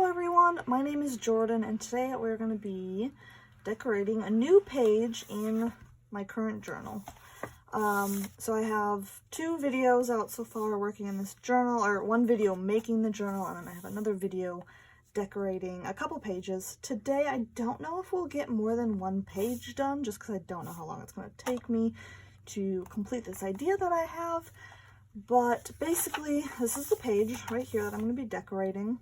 everyone, my name is Jordan and today we're going to be decorating a new page in my current journal. So I have 2 videos out so far working in this journal, or 1 video making the journal, and then I have another video decorating a couple pages. Today I don't know if we'll get more than 1 page done just because I don't know how long it's going to take me to complete this idea that I have. But basically, this is the page right here that I'm going to be decorating.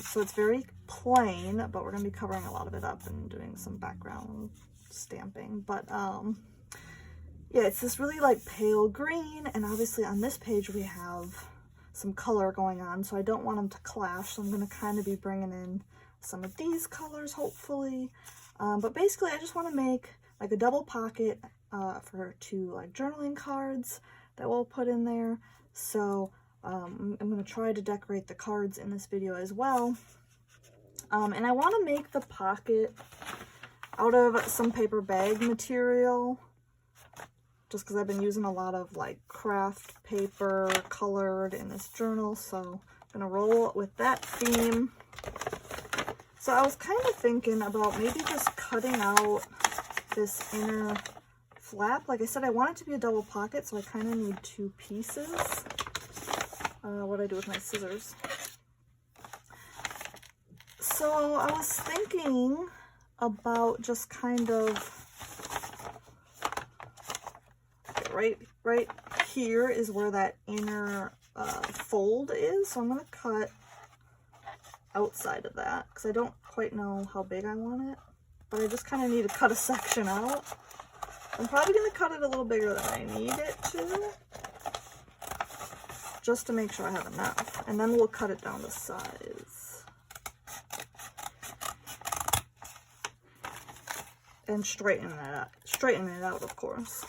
So it's very plain, but we're going to be covering a lot of it up and doing some background stamping. But yeah, it's this really like pale green, and obviously on this page we have some color going on, so I don't want them to clash. So I'm going to kind of be bringing in some of these colors, hopefully. But basically, I just want to make like a double pocket for 2 like journaling cards that we'll put in there. So I'm going to try to decorate the cards in this video as well. And I want to make the pocket out of some paper bag material, just because I've been using a lot of like craft paper colored in this journal, so I'm going to roll with that theme. So I was kind of thinking about maybe just cutting out this inner flap. Like I said, I want it to be a double pocket, so I kind of need 2 pieces. What do I do with my scissors? So I was thinking about just kind of right here is where that inner fold is. So I'm going to cut outside of that because I don't quite know how big I want it, but I just kind of need to cut a section out. I'm probably going to cut it a little bigger than I need it to, just to make sure I have enough. And then we'll cut it down to size. And straighten it out, of course.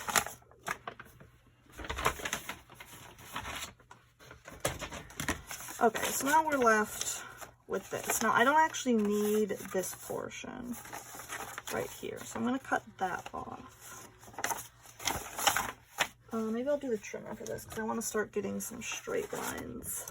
Okay, so now we're left with this. Now, I don't actually need this portion right here, so I'm going to cut that off. Maybe I'll do the trimmer for this because I want to start getting some straight lines.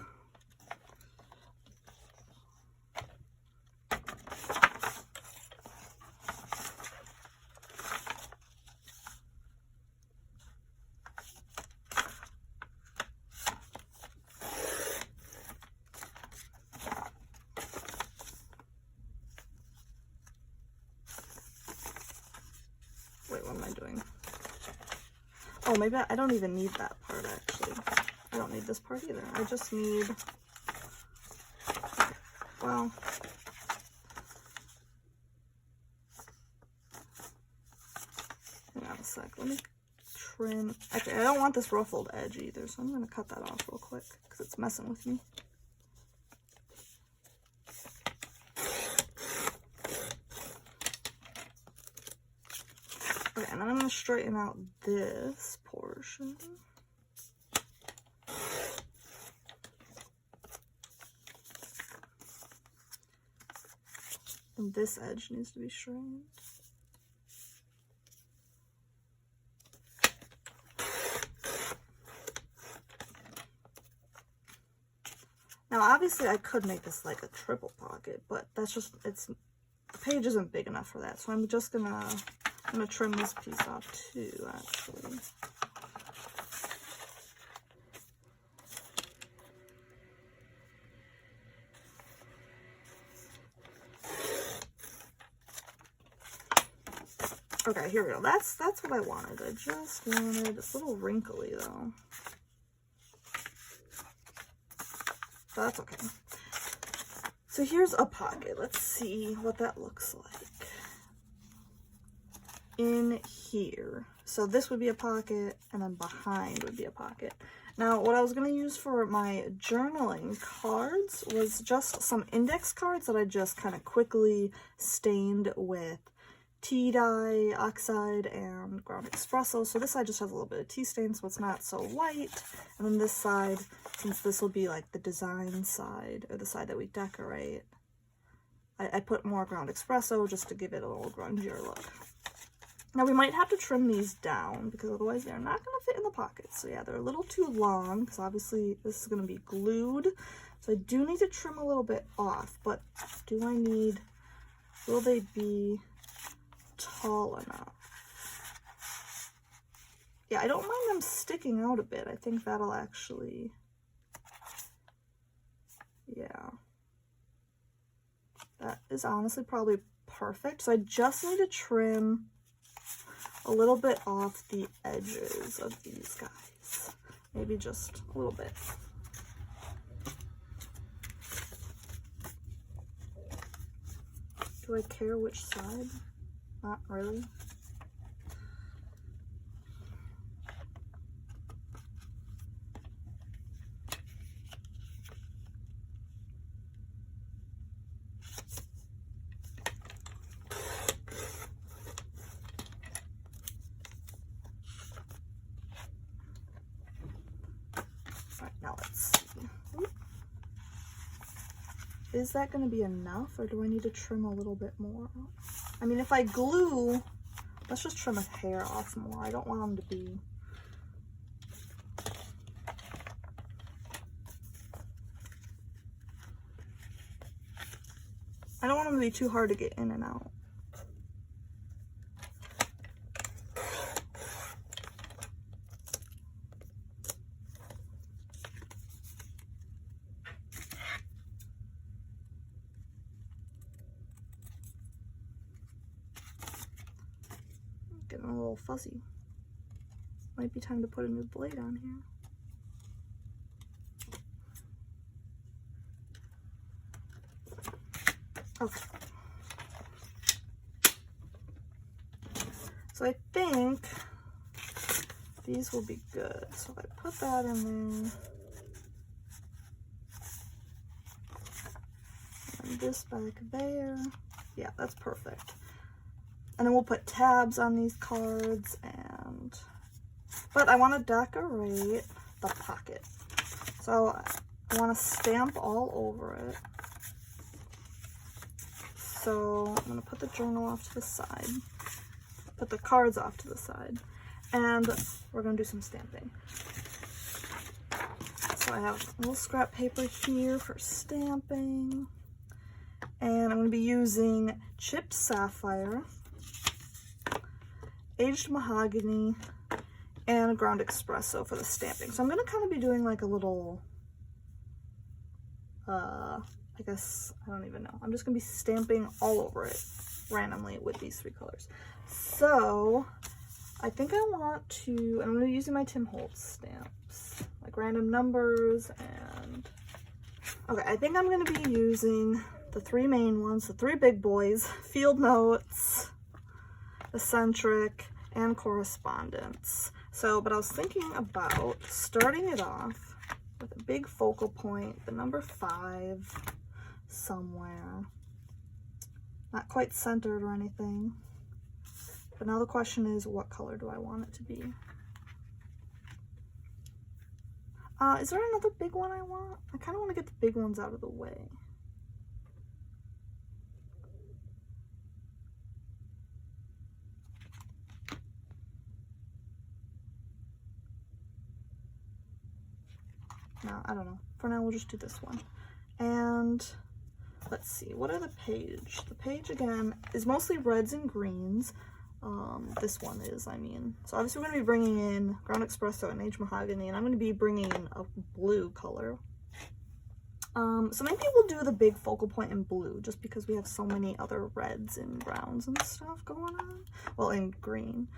Wait, what am I doing? Oh, maybe I don't even need that part, actually. I don't need this part either. I just need, well, hang on a sec. Let me trim. Actually, I don't want this ruffled edge either, so I'm going to cut that off real quick because it's messing with me. Okay, and then I'm going to straighten out this portion. And this edge needs to be straightened. Now, obviously, I could make this like a triple pocket, but that's just, the page isn't big enough for that. So I'm just I'm gonna trim this piece off too, actually. Okay, here we go. That's what I wanted. I just wanted, it's a little wrinkly though. But that's okay. So here's a pocket. Let's see what that looks like in here. So this would be a pocket, and then behind would be a pocket. Now, what I was going to use for my journaling cards was just some index cards that I just kind of quickly stained with tea dye, oxide, and ground espresso. So this side just has a little bit of tea stain, so it's not so white. And then this side, since this will be like the design side, or the side that we decorate, I put more ground espresso just to give it a little grungier look. Now we might have to trim these down because otherwise they're not going to fit in the pocket. So yeah, they're a little too long because obviously this is going to be glued. So I do need to trim a little bit off, but will they be tall enough? Yeah, I don't mind them sticking out a bit. I think that'll actually, yeah. That is honestly probably perfect. So I just need to trim a little bit off the edges of these guys. Maybe just a little bit. Do I care which side? Not really. Now let's see. Is that going to be enough, or do I need to trim a little bit more? I mean, if I glue, let's just trim a hair off more. I don't want them to be... I don't want them to be too hard to get in and out. Getting a little fuzzy. Might be time to put a new blade on here. Okay. So I think these will be good. So if I put that in there, and this back there, yeah, that's perfect. And then we'll put tabs on these cards, but I want to decorate the pocket. So I want to stamp all over it. So I'm going to put the journal off to the side, put the cards off to the side, and we're going to do some stamping. So I have a little scrap paper here for stamping, and I'm going to be using chipped sapphire, aged mahogany, and a ground espresso for the stamping. So I'm going to kind of be doing like a little, I guess, I don't even know. I'm just going to be stamping all over it randomly with these three colors. So I think I want to, I'm going to be using my Tim Holtz stamps, like random numbers, and okay, I think I'm going to be using the three main ones, the three big boys: Field Notes, Eccentric, and Correspondence. So, but I was thinking about starting it off with a big focal point, the number 5 somewhere. Not quite centered or anything. But now the question is, what color do I want it to be? Is there another big one I want? I kind of want to get the big ones out of the way. No, I don't know. For now, we'll just do this one. And let's see, what are the page? The page, again, is mostly reds and greens. This one is, I mean. So obviously we're going to be bringing in ground espresso and aged mahogany, and I'm going to be bringing in a blue color. So maybe we'll do the big focal point in blue, just because we have so many other reds and browns and stuff going on. Well, in green.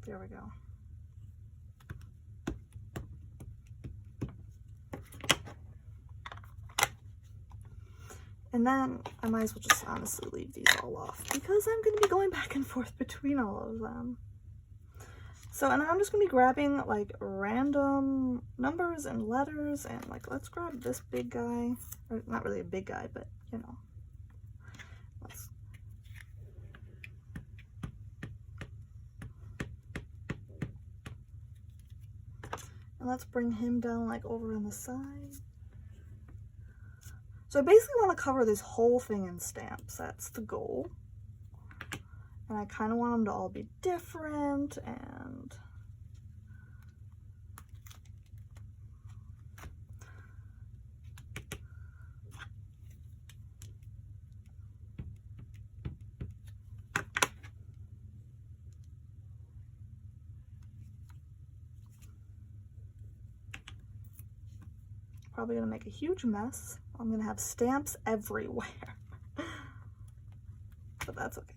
There we go. And then I might as well just honestly leave these all off, because I'm going to be going back and forth between all of them. So, and then I'm just going to be grabbing like random numbers and letters, and like, let's grab this big guy. Or not really a big guy, but you know. And let's bring him down like over on the side. So I basically want to cover this whole thing in stamps. That's the goal. And I kind of want them to all be different and probably gonna make a huge mess. I'm gonna have stamps everywhere. But that's okay.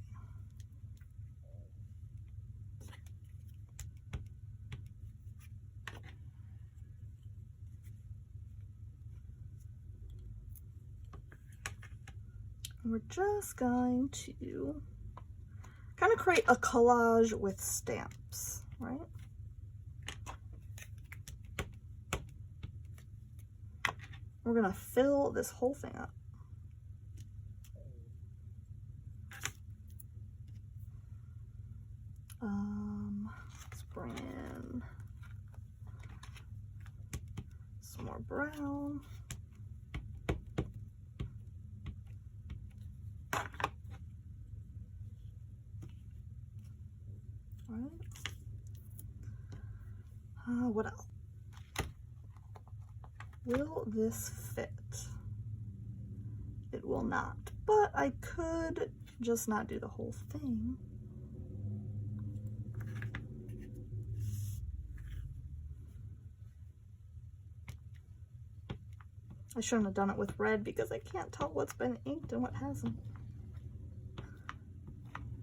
We're just going to kind of create a collage with stamps, right? We're gonna fill this whole thing up. Let's bring in some more brown. Right. What else? Will this fit? It will not, but I could just not do the whole thing. I shouldn't have done it with red because I can't tell what's been inked and what hasn't.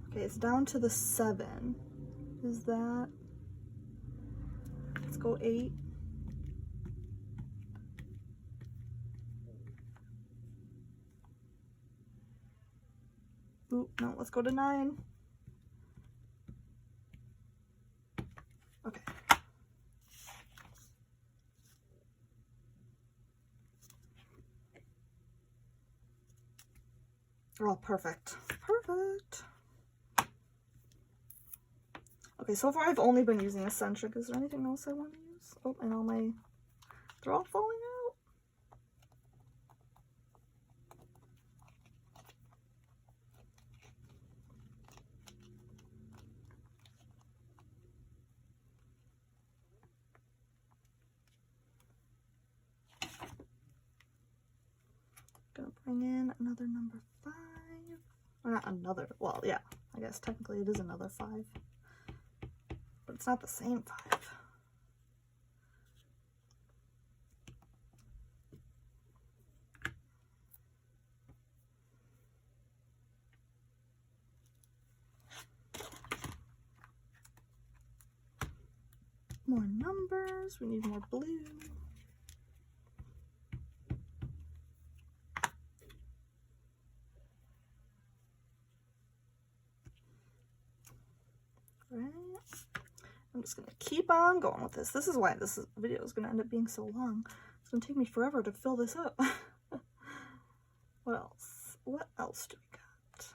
Okay, it's down to the 7. Is that? Let's go 8. Ooh, no, let's go to 9. Okay. Oh, perfect. Perfect. Okay, so far I've only been using eccentric. Is there anything else I want to use? Oh, and all my, they're all falling out. Gonna bring in another number 5. Or not another, well, yeah, I guess technically it is another 5. But it's not the same 5. More numbers, we need more blue. Right. I'm just gonna keep on going with this. This is why this video is gonna end up being so long. It's gonna take me forever to fill this up. What else? What else do we got?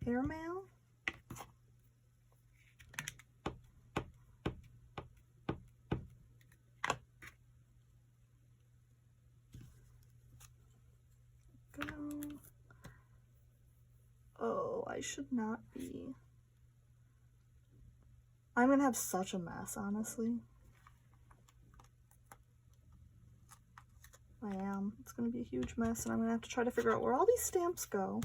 Airmail. Go. Oh, I should not be. I'm gonna have such a mess, honestly. I am. It's gonna be a huge mess, and I'm gonna have to try to figure out where all these stamps go.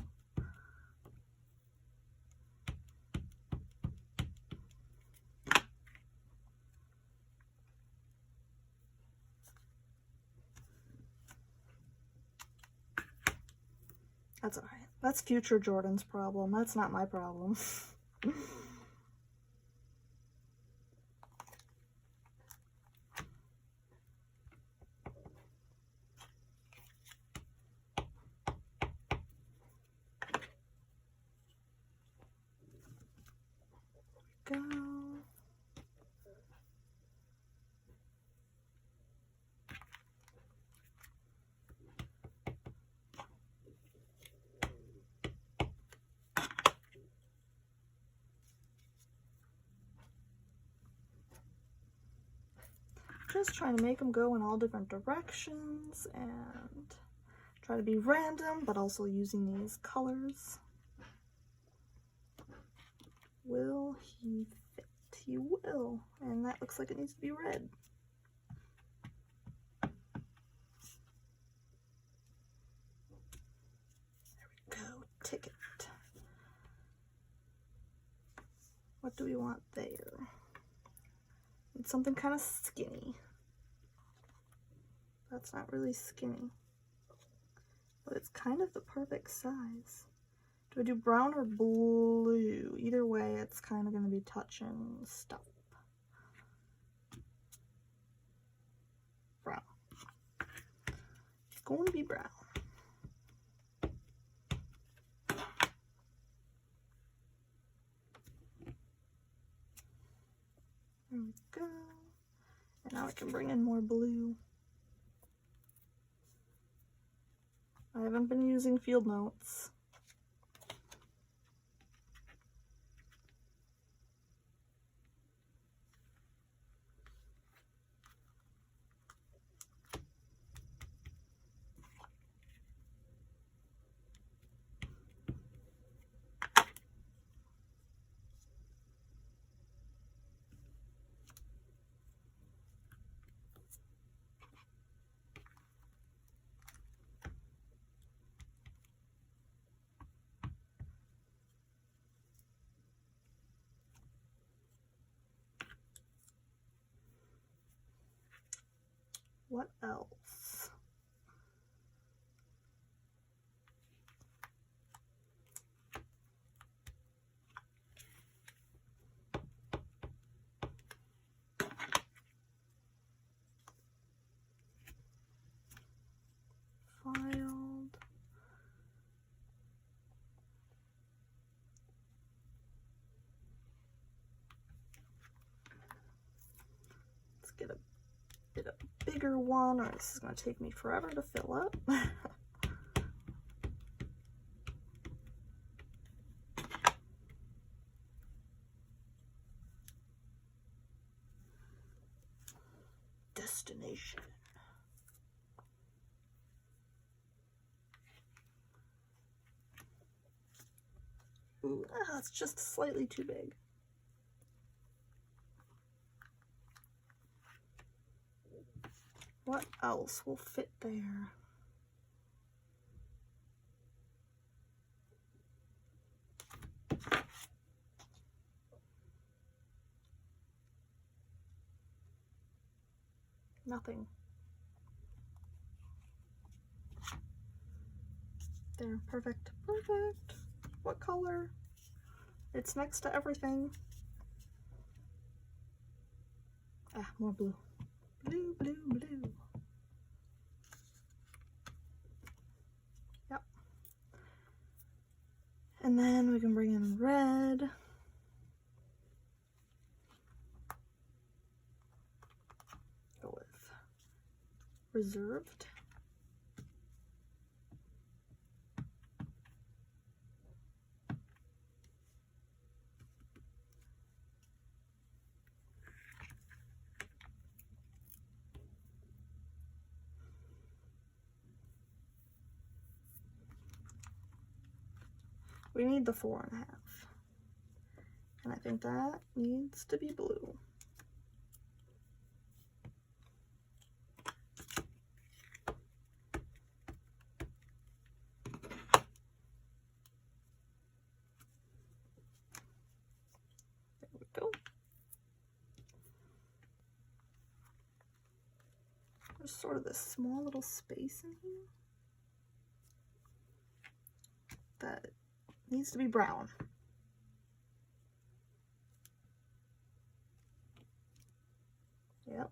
That's all right. That's future Jordan's problem. That's not my problem. Go. Just trying to make them go in all different directions and try to be random, but also using these colors. Will he fit? He will. And that looks like it needs to be red. There we go. Ticket. What do we want there? Need something kind of skinny. That's not really skinny, but it's kind of the perfect size. Do I do brown or blue? Either way, it's kind of going to be touching stuff. Brown. It's going to be brown. There we go. And now I can bring in more blue. I haven't been using field notes. What else? Filed. Let's get a bit of a bigger one, or this is going to take me forever to fill up. Destination. Ooh, it's just slightly too big. What else will fit there? Nothing. There, perfect, perfect. What color? It's next to everything. Ah, more blue. Blue, blue, blue. Yep. And then we can bring in red. Go with reserved. We need the 4.5. And I think that needs to be blue. There we go. There's sort of this small little space in here that needs to be brown. Yep.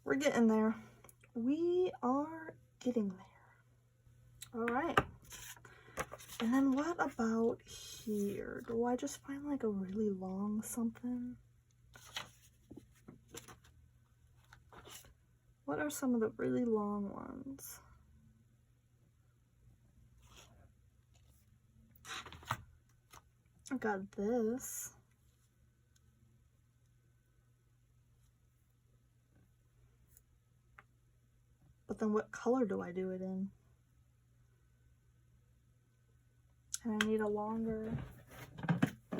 We're getting there. We are getting there. All right. And then what about here? Do I just find like a really long something? What are some of the really long ones? I got this. But then what color do I do it in? And I need a longer... I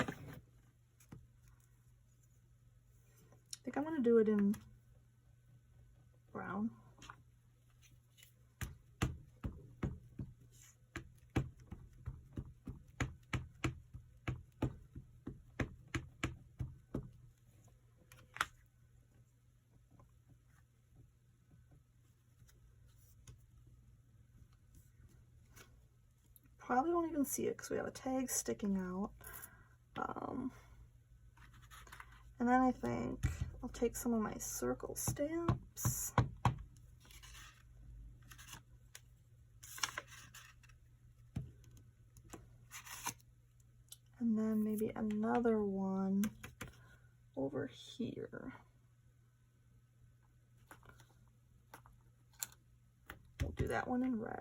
think I'm going to do it in brown. Probably won't even see it because we have a tag sticking out. And then I think I'll take some of my circle stamps. And then maybe another one over here. We'll do that one in red.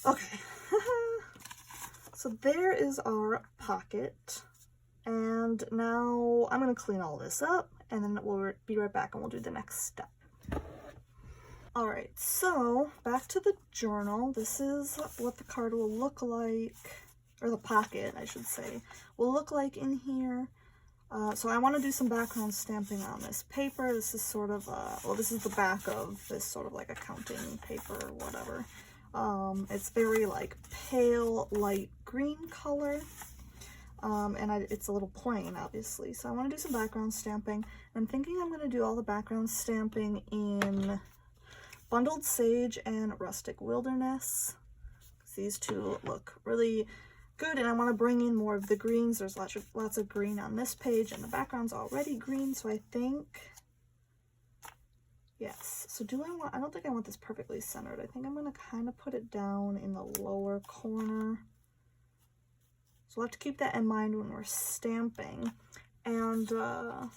Okay, so there is our pocket, and now I'm going to clean all this up, and then we'll be right back and we'll do the next step. Alright, so back to the journal. This is what the card will look like, or the pocket, I should say, will look like in here. So I want to do some background stamping on this paper. This is sort of, well, this is the back of this sort of like accounting paper or whatever. It's very like pale light green color, and it's a little plain obviously, so I want to do some background stamping. I'm thinking I'm going to do all the background stamping in Bundled Sage and Rustic Wilderness. These two look really good, and I want to bring in more of the greens. There's lots of green on this page, and the background's already green, so I think... Yes, so I don't think I want this perfectly centered. I think I'm going to kind of put it down in the lower corner. So we'll have to keep that in mind when we're stamping. And, like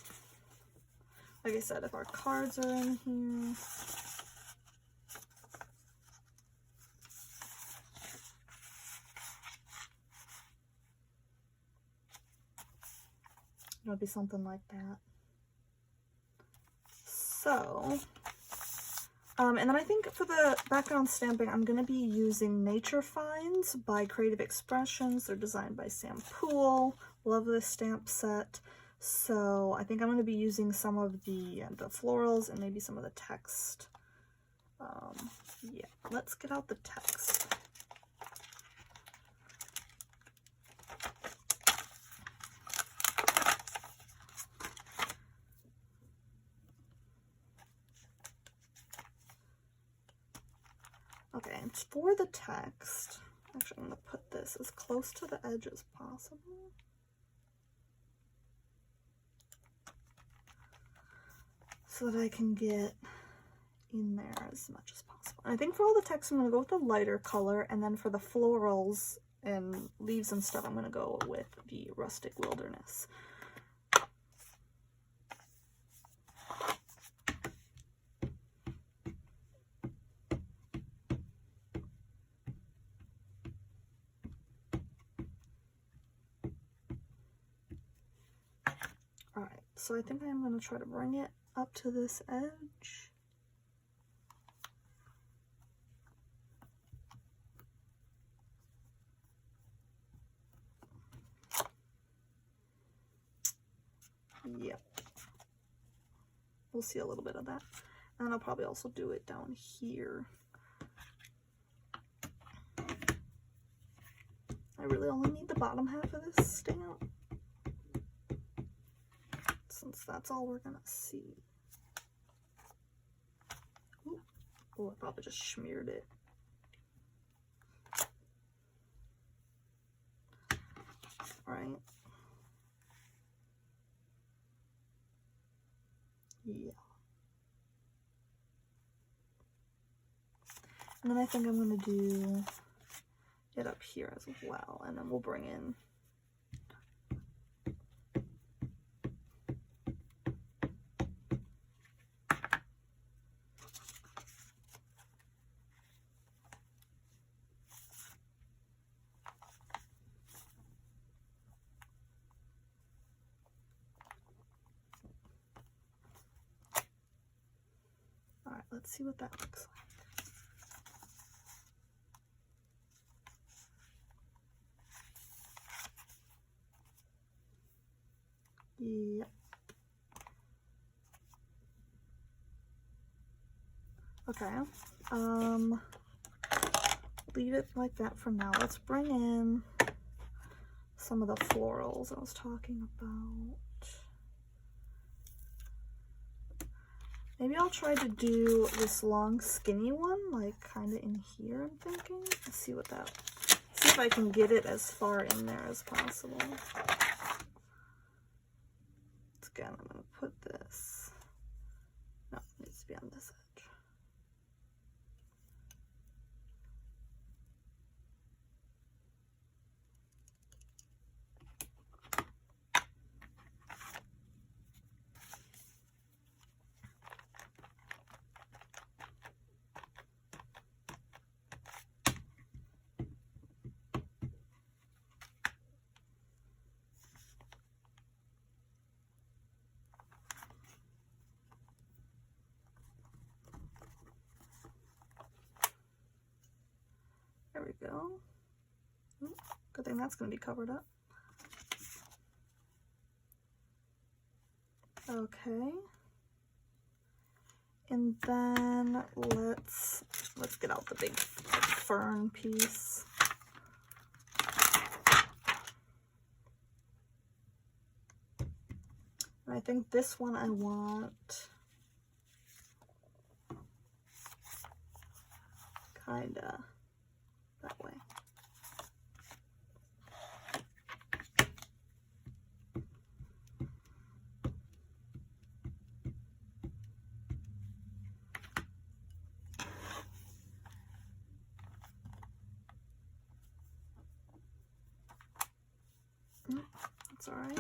I said, if our cards are in here... It'll be something like that. So, and then I think for the background stamping, I'm going to be using Nature Finds by Creative Expressions. They're designed by Sam Poole. Love this stamp set. So I think I'm going to be using some of the florals and maybe some of the text. Yeah, let's get out the text. Okay, and for the text, actually I'm going to put this as close to the edge as possible. So that I can get in there as much as possible. And I think for all the text I'm going to go with the lighter color, and then for the florals and leaves and stuff I'm going to go with the Rustic Wilderness. Alright, so I think I'm going to try to bring it up to this edge. Yep. We'll see a little bit of that. And I'll probably also do it down here. I really only need the bottom half of this stamp, since that's all we're gonna see. Ooh. Oh, I probably just smeared it. Right. Yeah. And then I think I'm going to do it up here as well, and then we'll bring in let's see what that looks like. Yep. Okay. Leave it like that for now. Let's bring in some of the florals I was talking about. Maybe I'll try to do this long skinny one, like kind of in here, I'm thinking. Let's see what that, see if I can get it as far in there as possible. Again, I'm going to put this, no, it needs to be on this edge. There we go. Ooh, good thing that's going to be covered up. Okay. And then let's get out the big fern piece. And I think this one I want kinda that way. That's all right.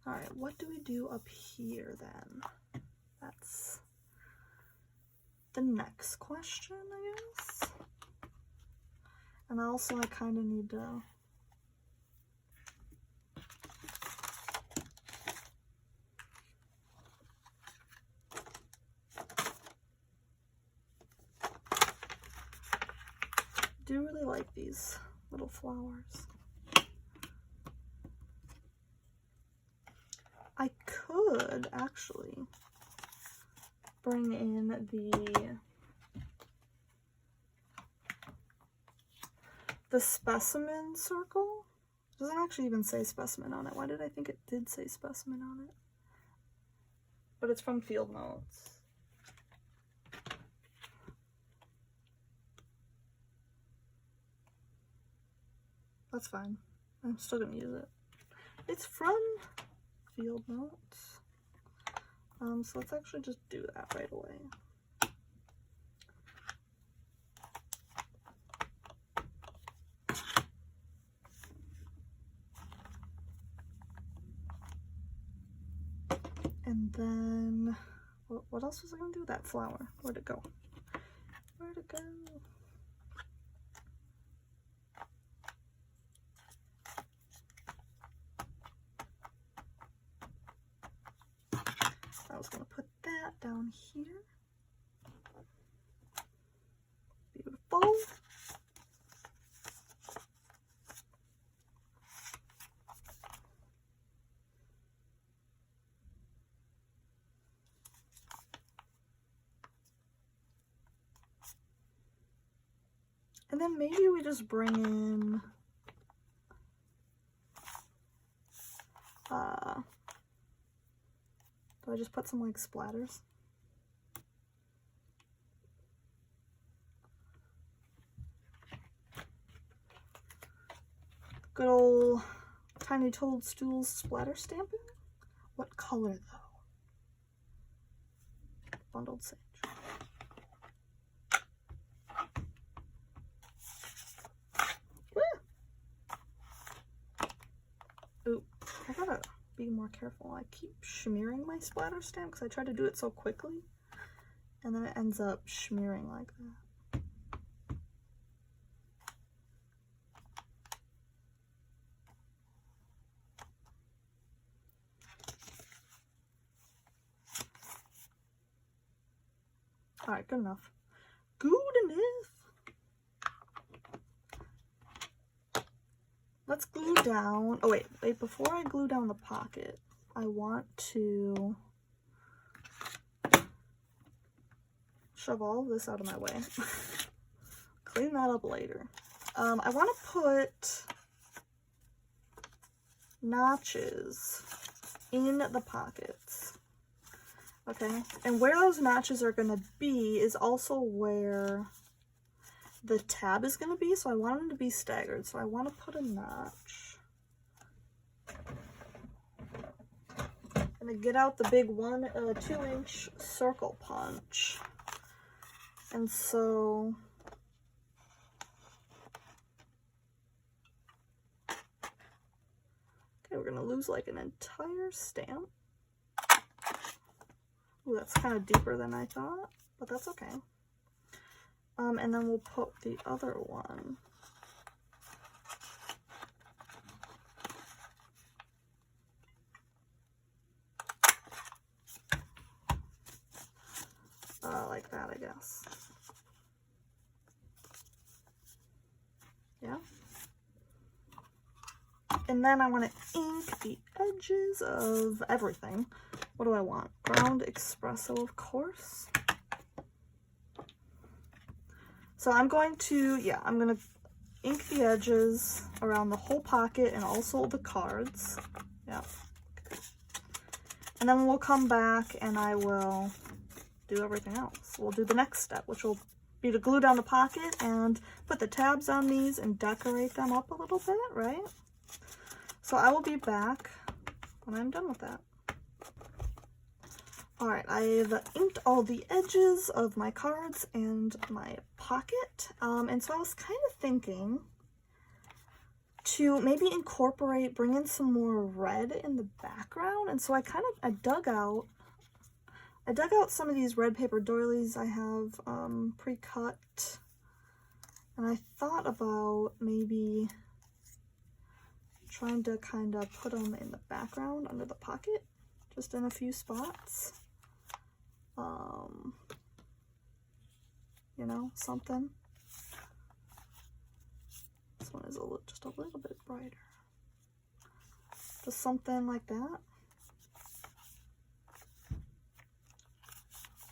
All right, what do we do up here then? That's the next question, I guess. And also I kind of need to do really like these little flowers. I could actually bring in the specimen circle. It doesn't actually even say specimen on it. Why did I think it did say specimen on it? But it's from Field Notes. That's fine. I'm still gonna use it. It's from Field Notes. So let's actually just do that right away. And then, what else was I gonna do? That flower. Where'd it go? Where'd it go? I was gonna put that down here. Beautiful. And then maybe we just bring in do I just put some like splatters? Good old Tiny Toadstool splatter stamping. What color though? Bundled sage. Ooh, I gotta be more careful. I keep smearing my splatter stamp because I try to do it so quickly and then it ends up smearing like that. All right, good enough. Good enough. Let's glue down. Oh, wait. Before I glue down the pocket, I want to shove all of this out of my way. Clean that up later. I want to put notches in the pockets. Okay, and where those notches are going to be is also where the tab is going to be, so I want them to be staggered. So I want to put a notch. I'm going to get out the big 2-inch circle punch. And so okay, we're going to lose like an entire stamp. Ooh, that's kind of deeper than I thought, but that's okay. And then we'll put the other one. Like that, I guess. Yeah. And then I want to ink the edges of everything. What do I want? Ground espresso, of course. So I'm going to ink the edges around the whole pocket and also the cards. Yeah. And then we'll come back and I will do everything else. We'll do the next step, which will be to glue down the pocket and put the tabs on these and decorate them up a little bit, right? So I will be back when I'm done with that. Alright, I've inked all the edges of my cards and my pocket, and so I was kind of thinking to maybe bring in some more red in the background, and so I dug out some of these red paper doilies I have pre-cut, and I thought about maybe trying to kind of put them in the background under the pocket, just in a few spots. You know, something. This one is just a little bit brighter. Just something like that.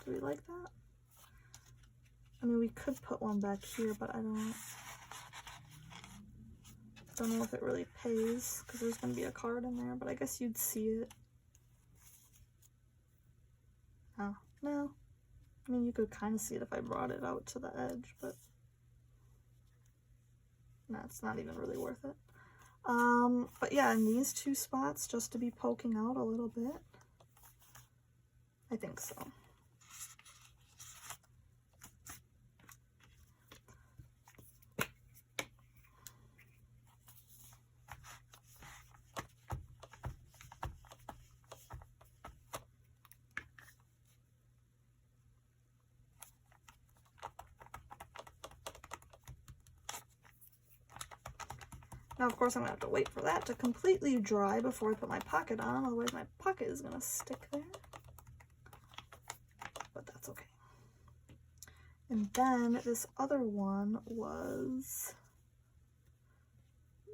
Do we like that? I mean, we could put one back here, but I don't know if it really pays, because there's going to be a card in there, but I guess you'd see it. Oh, no. I mean, you could kind of see it if I brought it out to the edge, but no, it's not even really worth it. But yeah, in these two spots, just to be poking out a little bit, I think so. Now, of course, I'm going to have to wait for that to completely dry before I put my pocket on, otherwise my pocket is going to stick there. But that's okay. And then this other one was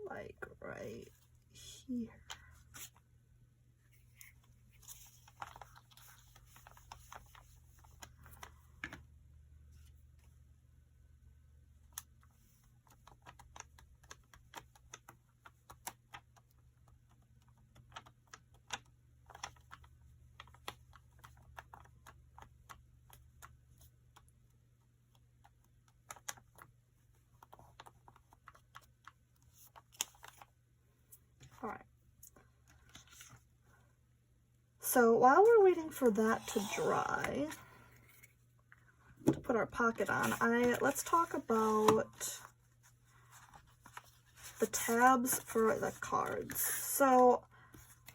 like right here. All right. So while we're waiting for that to dry, to put our pocket on, let's talk about the tabs for the cards. So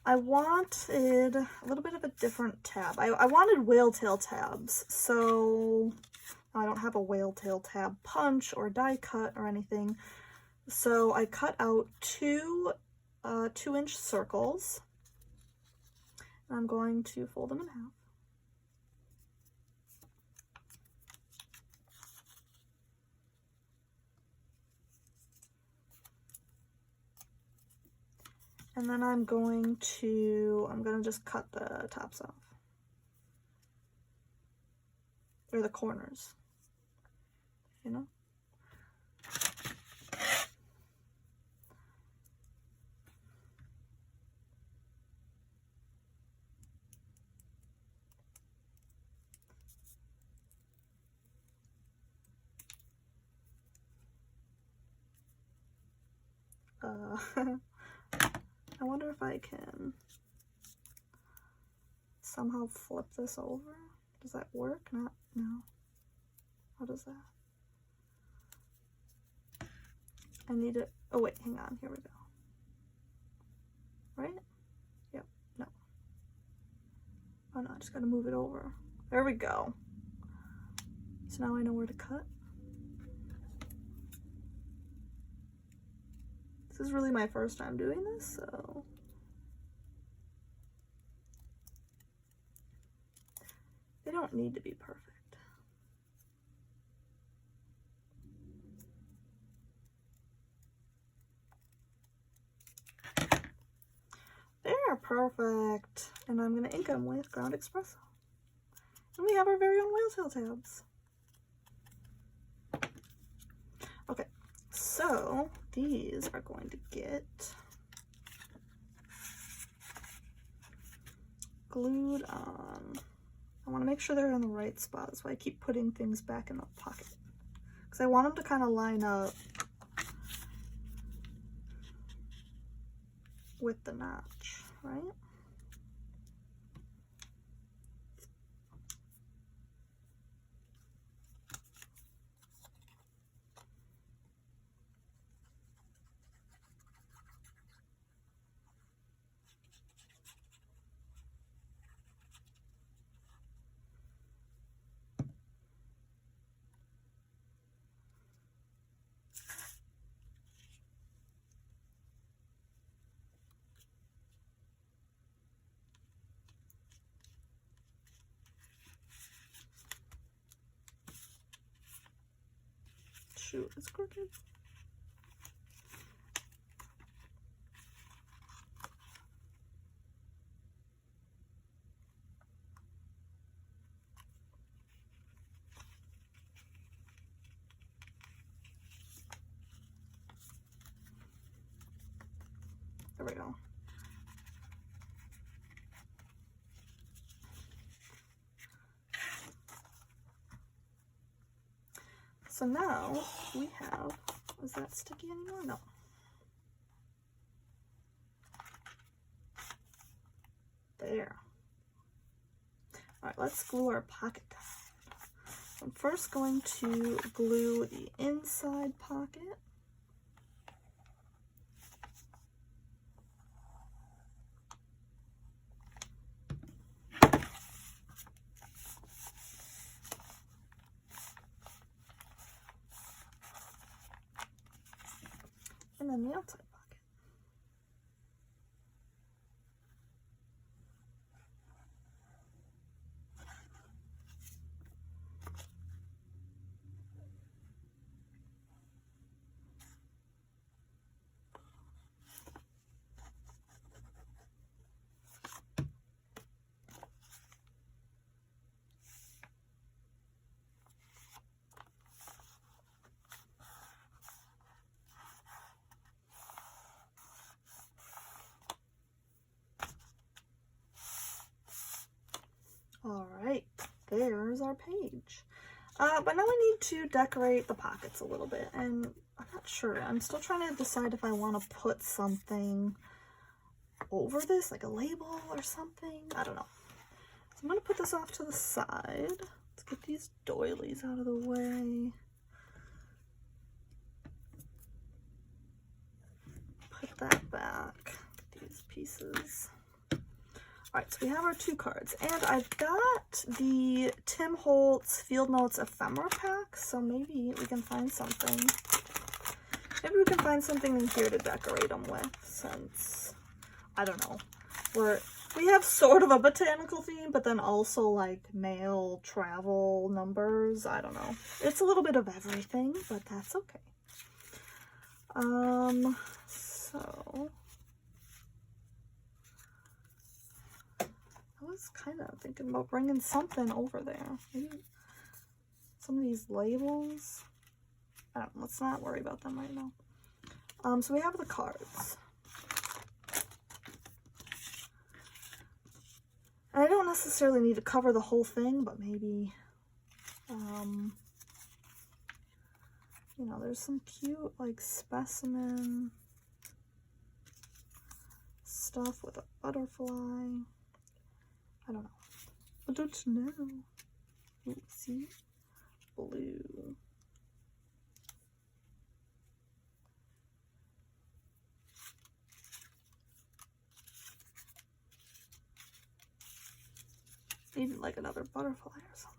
I wanted a little bit of a different tab. I wanted whale tail tabs. So I don't have a whale tail tab punch or die cut or anything. So I cut out two 2-inch circles. I'm going to fold them in half. And then I'm gonna just cut the tops off. Or the corners, you know? I wonder if I can somehow flip this over. Does that work? No. How does that? I need it. Oh wait, hang on. Here we go. Right? Yep. No. Oh no, I just gotta move it over. There we go. So now I know where to cut. This is really my first time doing this, so they don't need to be perfect. They're perfect. And I'm going to ink them with ground espresso. And we have our very own whale tail tabs. Okay, so these are going to get glued on. I want to make sure they're in the right spot. That's why I keep putting things back in the pocket. Because I want them to kind of line up with the notch, right? Shoot, it's crooked. There we go. So now we have, is that sticky anymore? No. There. All right, let's glue our pocket down. I'm first going to glue the inside pocket. And then the outside pocket. All right, there's our page. But now I need to decorate the pockets a little bit, and I'm not sure. I'm still trying to decide if I want to put something over this, like a label or something. I don't know. So I'm going to put this off to the side. Let's get these doilies out of the way. Put that back. These pieces. Alright, so we have our 2 cards, and I've got the Tim Holtz Field Notes ephemera pack, so maybe we can find something. Maybe we can find something in here to decorate them with, since, I don't know, we have sort of a botanical theme, but then also like mail, travel, numbers, I don't know. It's a little bit of everything, but that's okay. So was kind of thinking about bringing something over there. Maybe some of these labels. I don't know, let's not worry about them right now. So we have the cards. And I don't necessarily need to cover the whole thing, but maybe, you know, there's some cute, like, specimen stuff with a butterfly. I don't know. I don't know. Ooh, see? Blue. Maybe like another butterfly or something.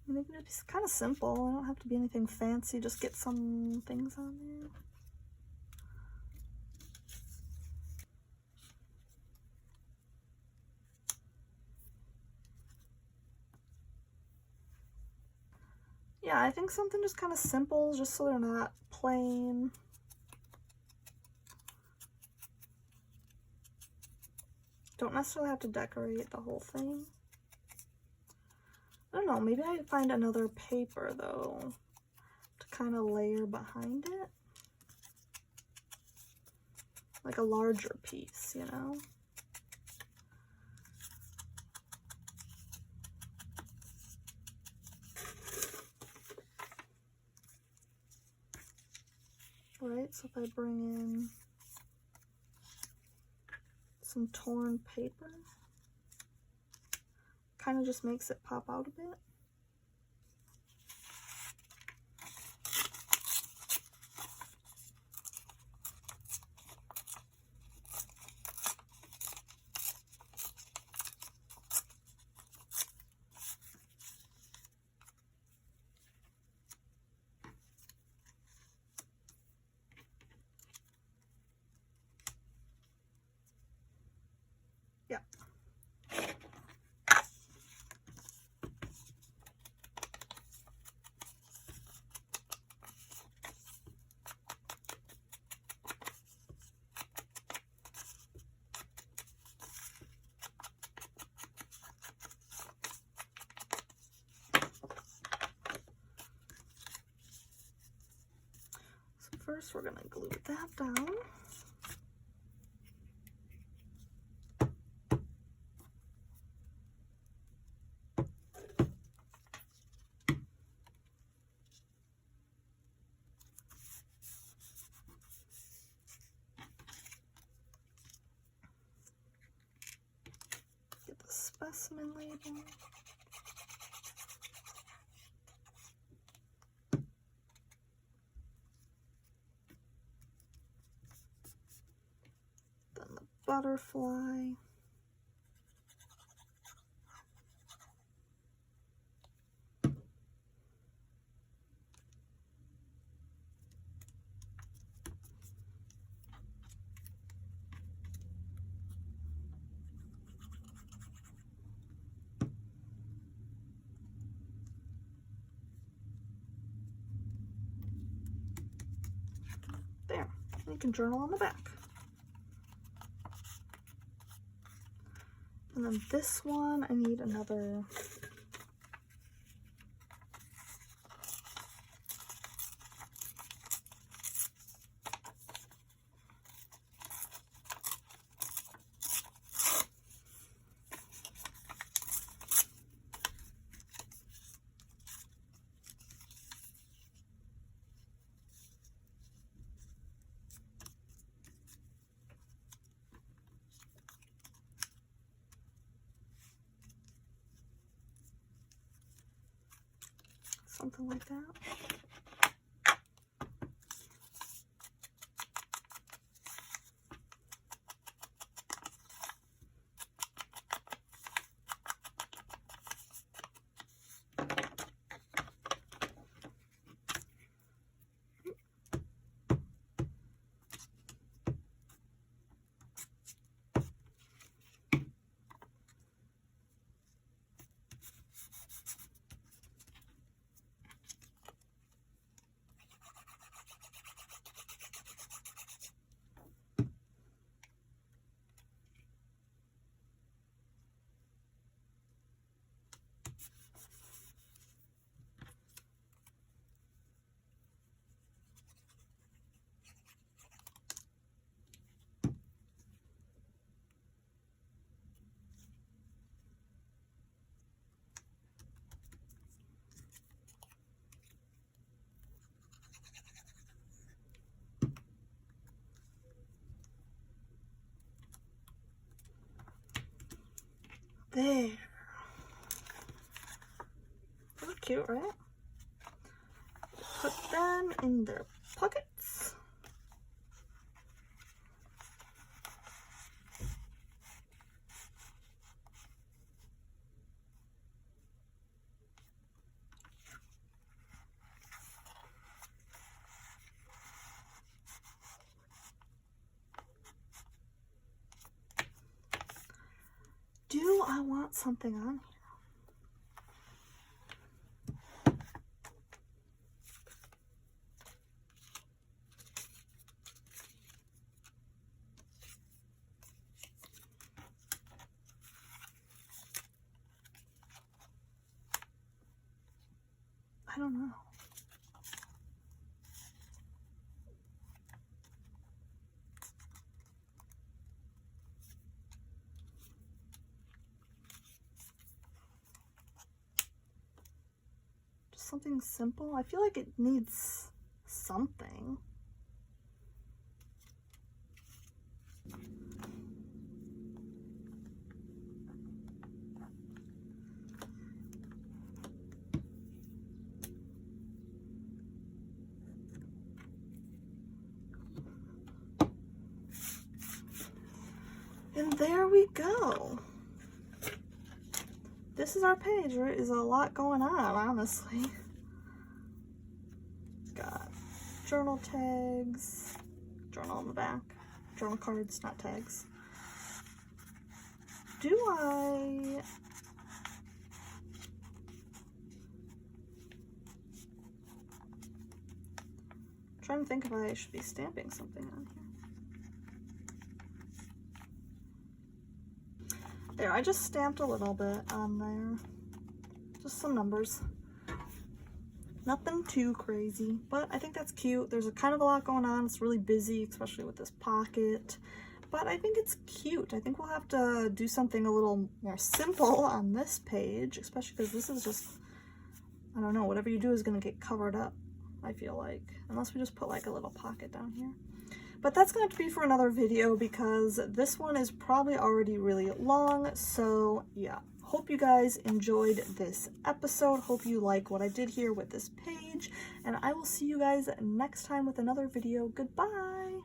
Maybe it's kind of simple. I don't have to be anything fancy. Just get some things on there. Yeah, I think something just kind of simple, just so they're not plain. Don't necessarily have to decorate the whole thing. I don't know, maybe I find another paper though to kind of layer behind it. Like a larger piece, you know? Right, so if I bring in some torn paper, kind of just makes it pop out a bit. Yeah. So first we're gonna glue that down. Get the specimen label. Then the butterfly. There, you can journal on the back. And then this one, I need another something like that. There. Those are cute, right? Put them in their pockets. Do I want something on here? I don't know. Just something simple. I feel like it needs something. And there we go. This is our page. There is a lot going on, honestly. Got journal tags, journal on the back, journal cards, not tags. I'm trying to think if I should be stamping something on here. There, I just stamped a little bit on there. Just some numbers. Nothing too crazy, but I think that's cute. There's a kind of a lot going on. It's really busy, especially with this pocket. But I think it's cute. I think we'll have to do something a little more simple on this page, especially because this is just, I don't know, whatever you do is going to get covered up, I feel like. Unless we just put like a little pocket down here. But that's going to have to be for another video because this one is probably already really long. So yeah, hope you guys enjoyed this episode. Hope you like what I did here with this page. And I will see you guys next time with another video. Goodbye!